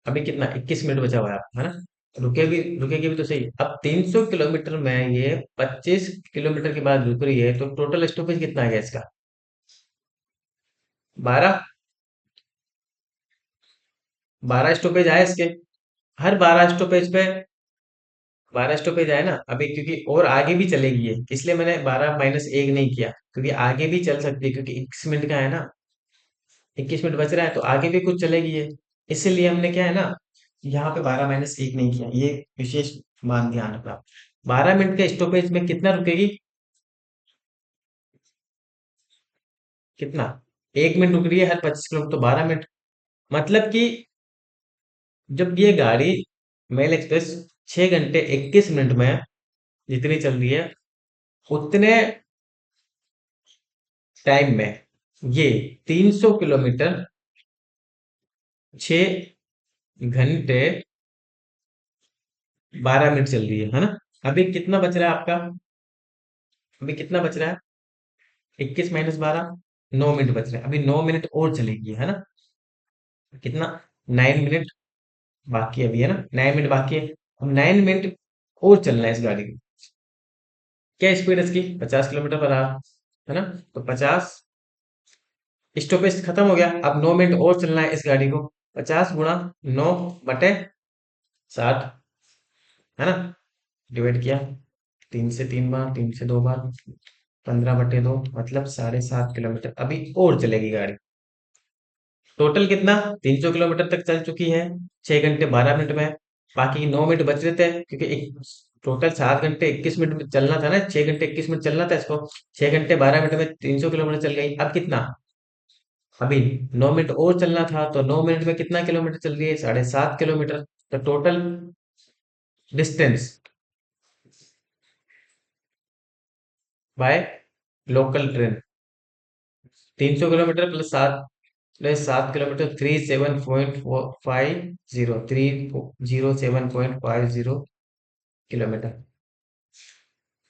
अभी कितना? 21 मिनट बचा हुआ है ना। रुकेगी भी तो सही। अब 300 किलोमीटर में ये 25 किलोमीटर के बाद रुक रही है, तो टोटल स्टॉपेज कितना आ गया इसका? 12। 12 स्टॉपेज आए इसके। हर 12 स्टॉपेज आए ना अभी, क्योंकि और आगे भी चलेगी ये, इसलिए मैंने 12 - 1 नहीं किया, क्योंकि आगे भी चल सकती है, क्योंकि 21 मिनट का है ना। 21 मिनट बच रहा है, तो आगे भी कुछ चलेगी ये। इसीलिए हमने क्या है ना, यहाँ पे 12 - 1 नहीं किया। ये विशेष मान ध्यान रखना। 12 मिनट के स्टॉपेज में कितना रुकेगी? कितना? 1 मिनट रुक रही है हर 25 किलोमीटर, तो 12 मिनट। मतलब कि जब ये गाड़ी मेल एक्सप्रेस 6 घंटे 21 मिनट में जितनी चल रही है उतने टाइम में ये 300 किलोमीटर 6 घंटे 12 मिनट चल रही है ना। अभी कितना बच रहा है आपका? अभी कितना बच रहा है? 21 - 12, 9 मिनट बच रहे हैं। अभी 9 मिनट और चलेगी, है ना। कितना? 9 मिनट बाकी है अभी, है ना। 9 मिनट बाकी है। अब 9 मिनट और चलना है इस गाड़ी को। क्या स्पीड है इसकी? 50 किलोमीटर पर आवर, है ना। तो 50, स्टॉपेज खत्म हो गया। अब 9 मिनट और चलना है इस गाड़ी को। 50 × 9 / 60, है ना। डिवाइड किया 3 से 3 बार, 3 से 2 बार, 15/2, मतलब 7.5 किलोमीटर अभी और चलेगी गाड़ी। टोटल कितना? 300 किलोमीटर तक चल चुकी है 6 घंटे 12 मिनट में। बाकी के 9 मिनट बच रहे थे, क्योंकि एक टोटल 7 घंटे 21 मिनट में चलना था ना। 6 घंटे 21 मिनट चलना था इसको। 6 घंटे 12 मिनट में 300 किलोमीटर चल गई। अब कितना? अभी 9 मिनट और चलना था, तो 9 मिनट में कितना किलोमीटर चल रही है? 7.5 किलोमीटर। तो total distance by local train, 300 kilometre +7 kilometre, 30750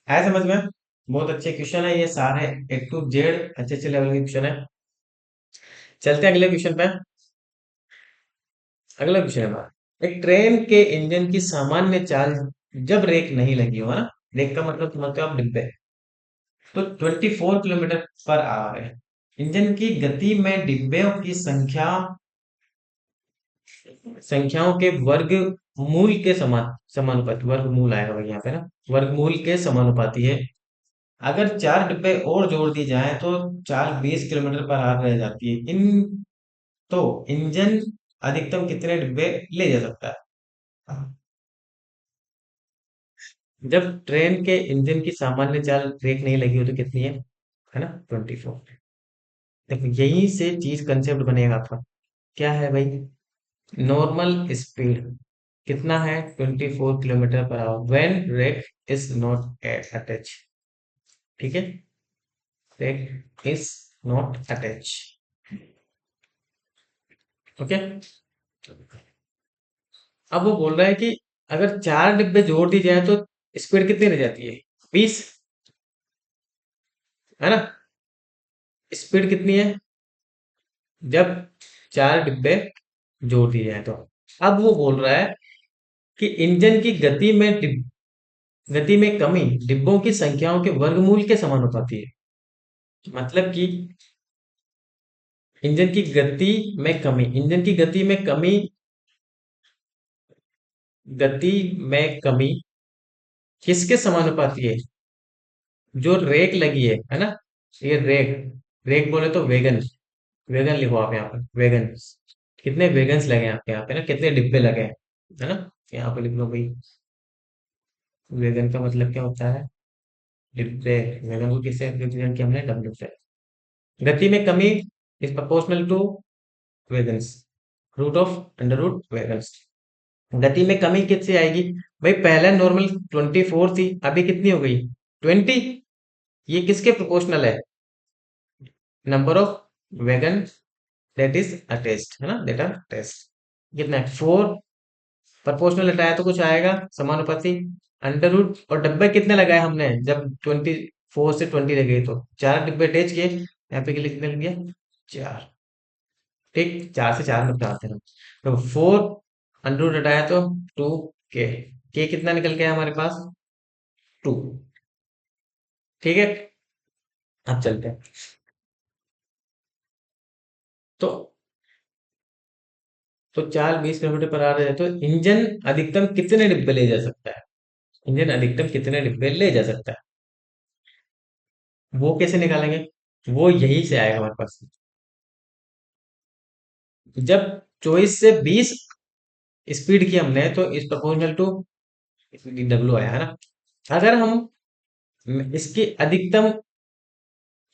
है समझ में। बहुत अच्छे क्वेश्चन है ये सारे, A to Z अच्छे अच्छे लेवल के क्वेश्चन है। चलते हैं अगले क्वेश्चन पे। अगला क्वेश्चन है हमारा, एक ट्रेन के इंजन की सामान्य चाल जब ब्रेक नहीं लगी हो, है ना। ब्रेक का मतलब समझते हो आप, डिब्बे। तो 24 किलोमीटर पर आवर है। इंजन की गति में डिब्बों की संख्याओं के वर्ग मूल के समानुपाती, वर्गमूल आएगा भाई यहाँ पे ना, वर्गमूल के समानुपाती है। अगर 4 डिब्बे और जोड़ दिए जाएं तो चाल 20 किलोमीटर पर आवर रह जाती है। तो इंजन अधिकतम कितने डिब्बे ले जा सकता है? जब ट्रेन के इंजन की सामान्य चाल ब्रेक नहीं लगी हो तो कितनी है ना, 24। देखो यहीं से चीज कंसेप्ट बनेगा आपका। क्या है भाई? नॉर्मल स्पीड कितना है? 24 kilometre per hour when brake is not attach. ठीक है, brake is not attach. Okay. अब वो बोल रहा है कि अगर 4 डिब्बे जोड़ दी जाए तो स्पीड कितनी रह जाती है? 20, है ना। स्पीड कितनी है जब 4 डिब्बे जोड़ दिए जाए तो? अब वो बोल रहा है कि इंजन की गति में कमी डिब्बों की संख्याओं के वर्गमूल के समानुपाती है। मतलब कि गति में कमी किसके समानुपाती है? जो रेक लगी है ना। ये रेक, रेक बोले तो वेगन, वेगन लिखो आप यहाँ पर, वेगन। कितने वेगन्स लगे हैं आपके यहाँ पे ना, कितने डिब्बे लगे हैं, है ना। यहाँ पे लिख लो भाई, वेगन का मतलब क्या होता है? डिब्बे। वेगन को किससे रिप्रेजेंट किया हमने? डब्ल्यू से। गति में कमी is proportional to wagons, root of under root wagons. गति में कमी किससे आएगी? भाई पहले नॉर्मल 24 थी, अभी कितनी हो गई? 20। ये किसके प्रोपोर्शनल है? Number of wagon that is attached, है ना, दैट आर अटैच्ड। कितना है? 4। प्रोपोर्शनल हटाया तो कुछ आएगा समानुपाती। अंडर रूट, और डब्बे कितने लगाए हमने जब 24 से 20 लगे? तो 4 डिब्बे अटैच किए, यहाँ पे कितने लग गया? 4। ठीक, 4 से 4 में उठाते हैं। तो 4 अंडर रूट हटाया तो 2 के कितना निकल गया हमारे पास? 2। ठीक है, अब चलते हैं। तो 4 20 किलोमीटर पर आ रहे हैं, तो इंजन अधिकतम कितने डिब्बे ले जा सकता है? इंजन अधिकतम कितने डिब्बे ले जा सकता है? वो कैसे निकालेंगे? वो यही से आएगा हमारे पास। जब 24 से 20 स्पीड की हमने, तो इस प्रोपोर्शनल टू डब्ल्यू आया, है ना। अगर हम इसकी अधिकतम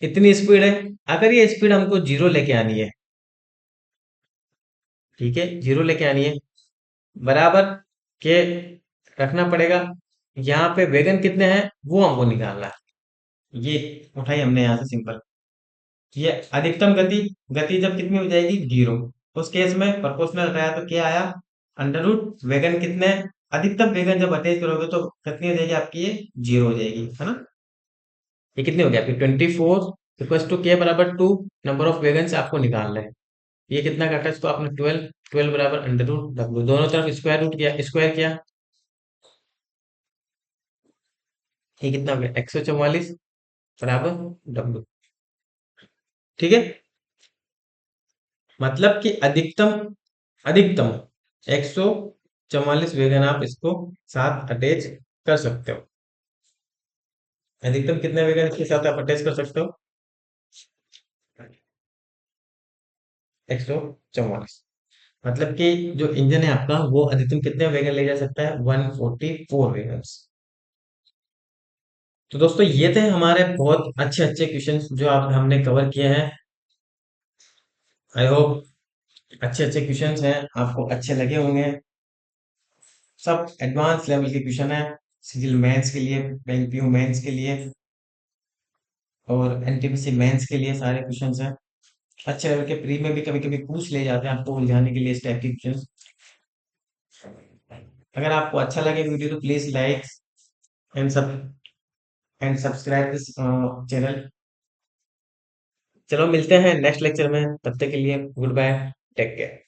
इतनी स्पीड है, अगर ये स्पीड हमको जीरो लेके आनी है, ठीक है, जीरो लेके आनी है, बराबर के रखना पड़ेगा। यहाँ पे वेगन कितने हैं वो हमको निकालना है। ये उठाई हमने यहाँ से सिंपल। ये अधिकतम गति, गति जब कितनी हो जाएगी 0, उस केस में प्रोपोर्शनल हटाया तो क्या आया, अंडर रूट वेगन कितने, अधिकतम वेगन जब अटैच करोगे तो कितनी हो जाएगी आपकी, ये 0 हो जाएगी, है ना। ये कितनी हो गया आपकी 24 इक्वल टू के बराबर 2, नंबर ऑफ वेगन आपको निकालना है। ये कितना काटा, इसको आपने 12, 12 बराबर अंडर रूट डब्ल्यू, दोनों तरफ स्क्वायर रूट किया, स्क्वायर किया, ये कितना हो गया 144 बराबर डब्ल्यू। ठीक है, मतलब कि अधिकतम, अधिकतम 144 वेगन आप इसको साथ अटैच कर सकते हो। अधिकतम कितने वेगन इसके साथ आप अटैच कर सकते हो, 144। मतलब कि जो इंजन है आपका वो अधिकतम कितने वेगन ले जा सकता है, 144 वेगन। तो दोस्तों ये थे हमारे बहुत अच्छे अच्छे क्वेश्चंस जो आप हमने कवर किए हैं। आई होप अच्छे अच्छे क्वेश्चंस हैं, आपको अच्छे लगे होंगे। सब एडवांस लेवल के क्वेश्चन है, सिविल मेंस के लिए, बैंक पीओ मेंस के लिए और एनटीपीसी मेंस के लिए सारे क्वेश्चंस हैं। अच्छे लेवल के प्री में भी कभी कभी पूछ ले जाते हैं आपको उलझाने के लिए इस टाइप के क्वेश्चन। अगर आपको अच्छा लगे वीडियो तो प्लीज लाइक एंड सब एंड सब्सक्राइब दिस चैनल। चलो मिलते हैं नेक्स्ट लेक्चर में, तब तक के लिए गुड बाय, टेक केयर।